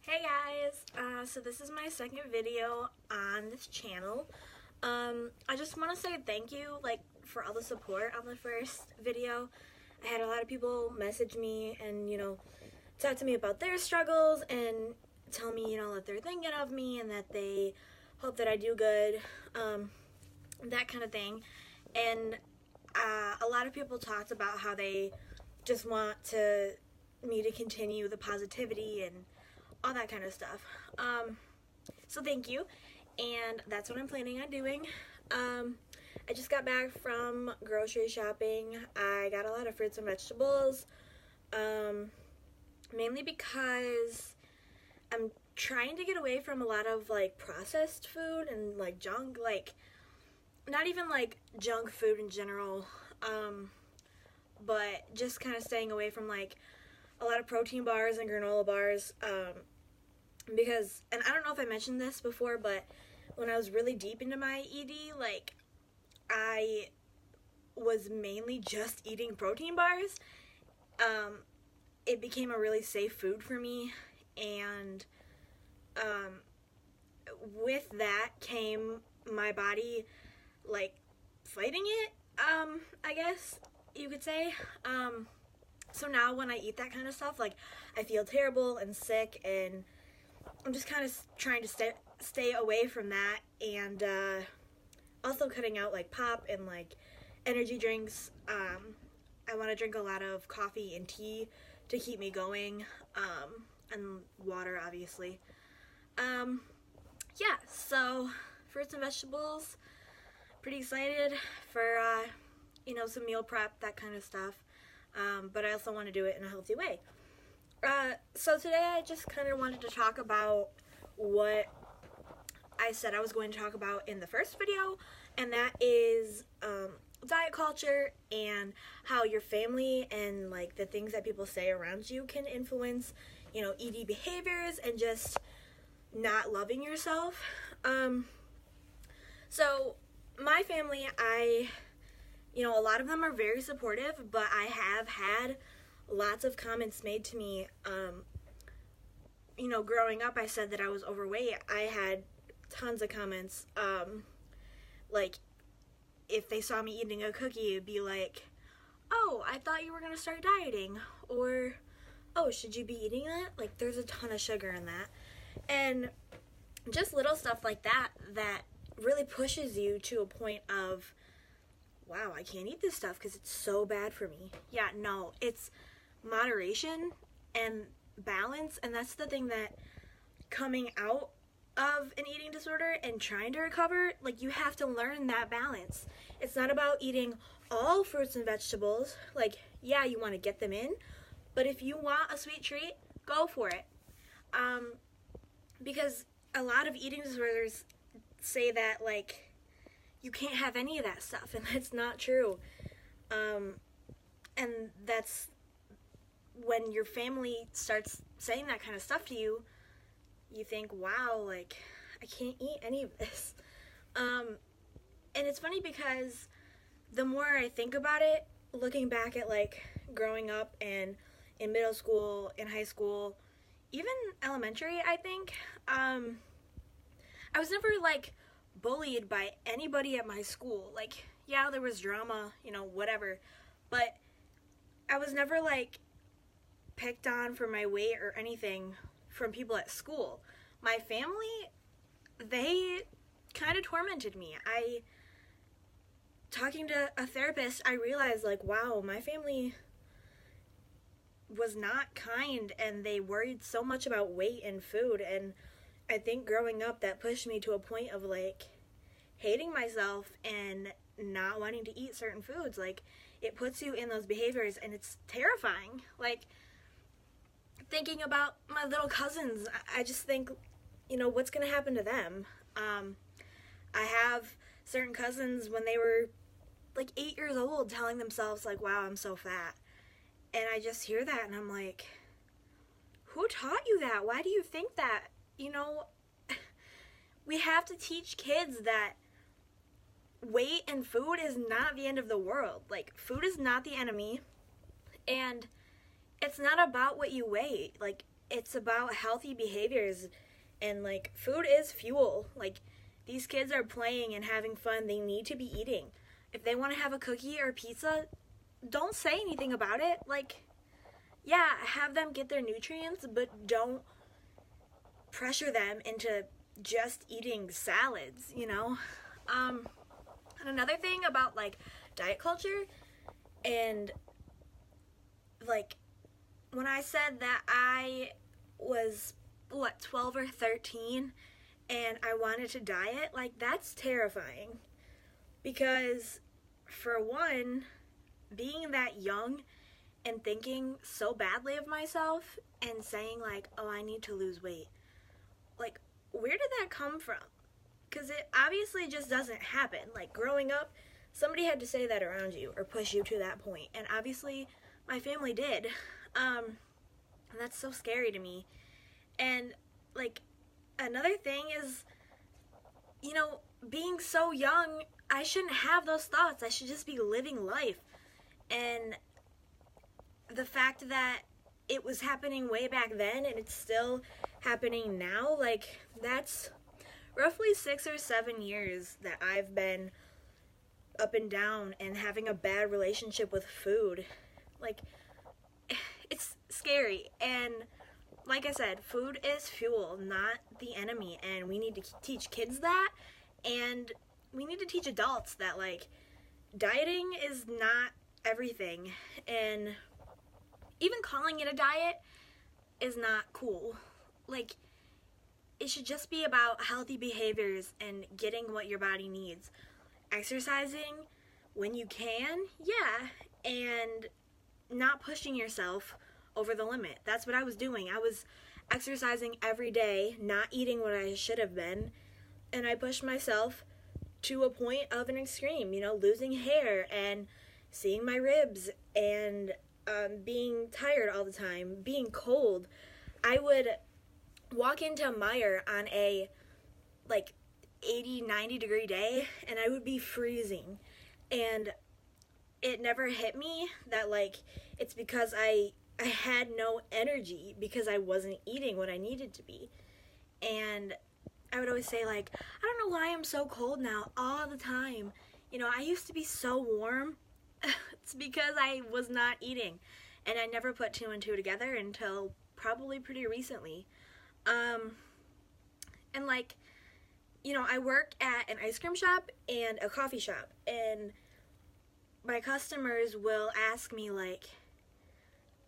Hey guys, so this is my second video on this channel. I just want to say thank you for all the support on the first video. I had a lot of people message me and talk to me about their struggles and tell me that they're thinking of me and that they hope that I do good, that kind of thing. And a lot of people talked about how they just want me to continue the positivity and all that kind of stuff. So thank you, and that's what I'm planning on doing. I just got back from grocery shopping. I got a lot of fruits and vegetables, mainly because I'm trying to get away from a lot of processed food and junk, not even junk food in general, but just kind of staying away from a lot of protein bars and granola bars, because, and I don't know if I mentioned this before, but when I was really deep into my ED, I was mainly just eating protein bars. It became a really safe food for me, and with that came my body fighting it, I guess you could say. So now when I eat that kind of stuff, I feel terrible and sick, and I'm just kind of trying to stay away from that, and also cutting out pop and energy drinks. I want to drink a lot of coffee and tea to keep me going, and water, obviously. Yeah, so fruits and vegetables, pretty excited for some meal prep, that kind of stuff. But I also want to do it in a healthy way. So today I just kind of wanted to talk about what I said I was going to talk about in the first video, and that is diet culture and how your family and the things that people say around you can influence, ED behaviors and just not loving yourself. So my family, a lot of them are very supportive, but I have had lots of comments made to me. Growing up, I said that I was overweight. I had tons of comments. If they saw me eating a cookie, it'd be like, "Oh, I thought you were gonna start dieting," or, "Oh, should you be eating that? There's a ton of sugar in that." And just little stuff like that really pushes you to a point of, wow, I can't eat this stuff because it's so bad for me. Yeah, no, it's moderation and balance, and that's the thing that coming out of an eating disorder and trying to recover, you have to learn that balance. It's not about eating all fruits and vegetables. Yeah, you want to get them in, but if you want a sweet treat, go for it. Because a lot of eating disorders say that you can't have any of that stuff, and that's not true. And that's when your family starts saying that kind of stuff to you, you think, wow, I can't eat any of this. And it's funny because the more I think about it, looking back at growing up and in middle school, in high school, even elementary, I think, I was never bullied by anybody at my school. Yeah, there was drama, whatever, but I was never picked on for my weight or anything from people at school. My family, they kind of tormented me. Talking to a therapist, I realized wow, my family was not kind, and they worried so much about weight and food, and I think growing up that pushed me to a point of hating myself and not wanting to eat certain foods. It puts you in those behaviors, and it's terrifying. Thinking about my little cousins, I just think, what's gonna happen to them? I have certain cousins when they were 8 years old telling themselves wow, I'm so fat, and I just hear that and I'm like, who taught you that? Why do you think that? We have to teach kids that weight and food is not the end of the world. Food is not the enemy, and it's not about what you weigh. it's about healthy behaviors, and like food is fuel. Like these kids are playing and having fun, they need to be eating. If they want to have a cookie or pizza, don't say anything about it. Like, yeah, have them get their nutrients, but don't pressure them into just eating salads, you know? And another thing about like diet culture, and like when I said that I was 12 or 13 and I wanted to diet, like that's terrifying, because for one, being that young and thinking so badly of myself and saying like, oh, I need to lose weight, like where did that come from? Because it obviously just doesn't happen. Like growing up, somebody had to say that around you or push you to that point, and obviously my family did. And that's so scary to me. And like another thing is, you know, being so young, I shouldn't have those thoughts. I should just be living life. And the fact that it was happening way back then and it's still happening now, like that's roughly 6 or 7 years that I've been up and down and having a bad relationship with food. Like, it's scary. And like I said, food is fuel, not the enemy. And we need to teach kids that. And we need to teach adults that, like, dieting is not everything. And even calling it a diet is not cool. Like, it should just be about healthy behaviors and getting what your body needs. Exercising when you can, yeah, and not pushing yourself over the limit. That's what I was doing. I was exercising every day, not eating what I should have been, and I pushed myself to a point of an extreme, you know, losing hair and seeing my ribs and being tired all the time, being cold. I would walk into Meijer on a like 80-90 degree day and I would be freezing, and it never hit me that like it's because I had no energy because I wasn't eating what I needed to be. And I would always say like, I don't know why I'm so cold now all the time. You know, I used to be so warm. It's because I was not eating, and I never put two and two together until probably pretty recently. And like, you know, I work at an ice cream shop and a coffee shop, and my customers will ask me like,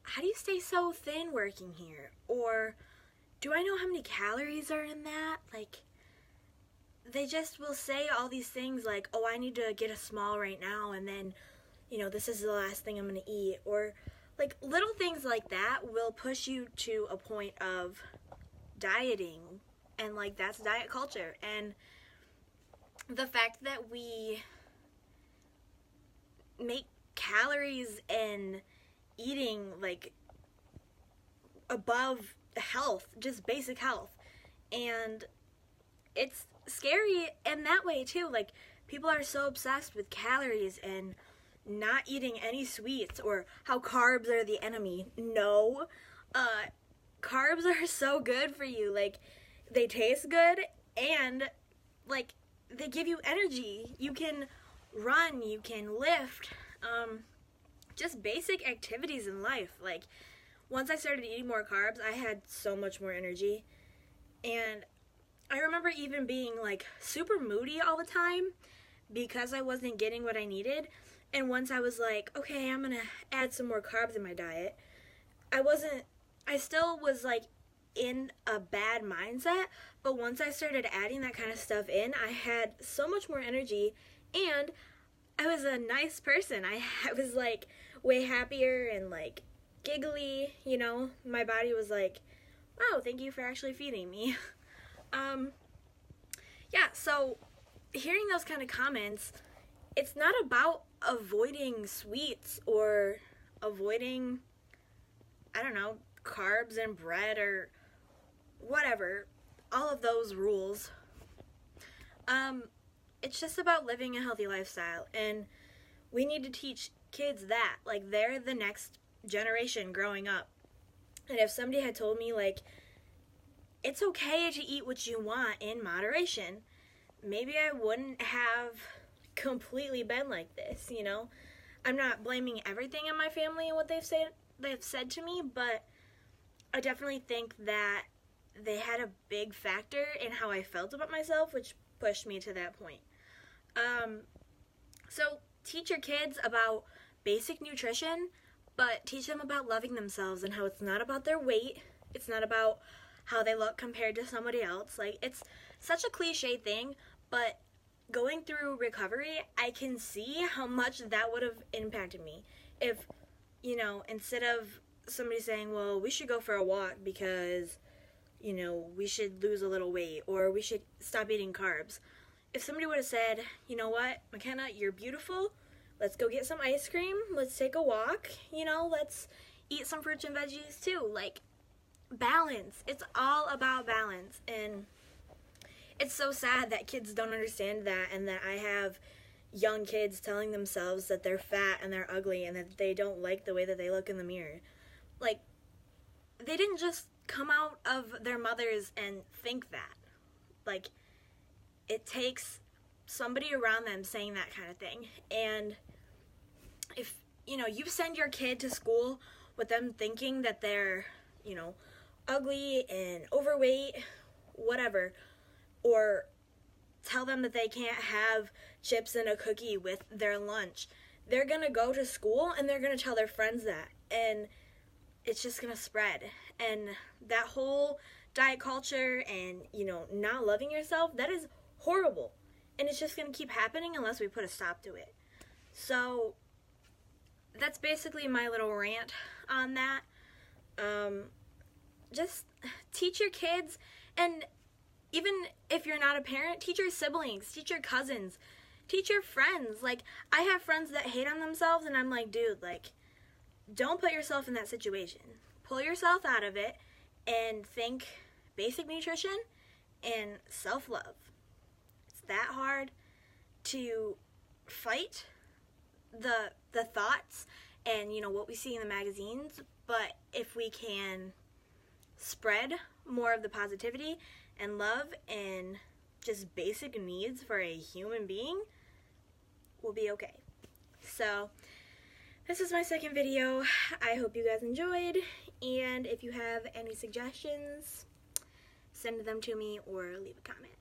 how do you stay so thin working here? Or do I know how many calories are in that? Like, they just will say all these things like, oh, I need to get a small right now, and then, you know, this is the last thing I'm going to eat. Or like little things like that will push you to a point of dieting, and like that's diet culture. And the fact that we make calories and eating like above health, just basic health, and it's scary in that way too. Like, people are so obsessed with calories and not eating any sweets, or how carbs are the enemy. No, carbs are so good for you. Like, they taste good, and like they give you energy. You can run, you can lift, just basic activities in life. Like, once I started eating more carbs, I had so much more energy. And I remember even being like super moody all the time because I wasn't getting what I needed. And once I was like, okay, I'm gonna add some more carbs in my diet, I still was like in a bad mindset, but once I started adding that kind of stuff in, I had so much more energy, and I was a nice person. I was like way happier and like giggly, you know. My body was like, wow, thank you for actually feeding me. Yeah, so hearing those kind of comments, it's not about avoiding sweets or avoiding, I don't know, carbs and bread or whatever, all of those rules. It's just about living a healthy lifestyle, and we need to teach kids that, like, they're the next generation growing up. And if somebody had told me, like, it's okay to eat what you want in moderation, maybe I wouldn't have completely been like this, you know? I'm not blaming everything on my family and what they've said to me, but I definitely think that they had a big factor in how I felt about myself, which pushed me to that point. So teach your kids about basic nutrition, but teach them about loving themselves and how it's not about their weight. It's not about how they look compared to somebody else. Like, it's such a cliche thing, but going through recovery, I can see how much that would have impacted me. If, you know, instead of somebody saying, well, we should go for a walk because, you know, we should lose a little weight or we should stop eating carbs. If somebody would have said, you know what, McKenna, you're beautiful. Let's go get some ice cream. Let's take a walk. You know, let's eat some fruits and veggies too. Like, balance. It's all about balance. And it's so sad that kids don't understand that, and that I have young kids telling themselves that they're fat and they're ugly and that they don't like the way that they look in the mirror. Like, they didn't just come out of their mothers and think that. Like, it takes somebody around them saying that kind of thing. And if, you know, you send your kid to school with them thinking that they're, you know, ugly and overweight, whatever, or tell them that they can't have chips and a cookie with their lunch, they're going to go to school and they're going to tell their friends that. And it's just going to spread. And that whole diet culture and, you know, not loving yourself, that is horrible. And it's just going to keep happening unless we put a stop to it. So that's basically my little rant on that. Just teach your kids, and even if you're not a parent, teach your siblings, teach your cousins, teach your friends. Like, I have friends that hate on themselves, and I'm like, dude, like, don't put yourself in that situation. Pull yourself out of it and think basic nutrition and self-love. It's that hard to fight the thoughts and, you know, what we see in the magazines, but if we can spread more of the positivity and love and just basic needs for a human being, we'll be okay. So this is my second video. I hope you guys enjoyed, and if you have any suggestions, send them to me or leave a comment.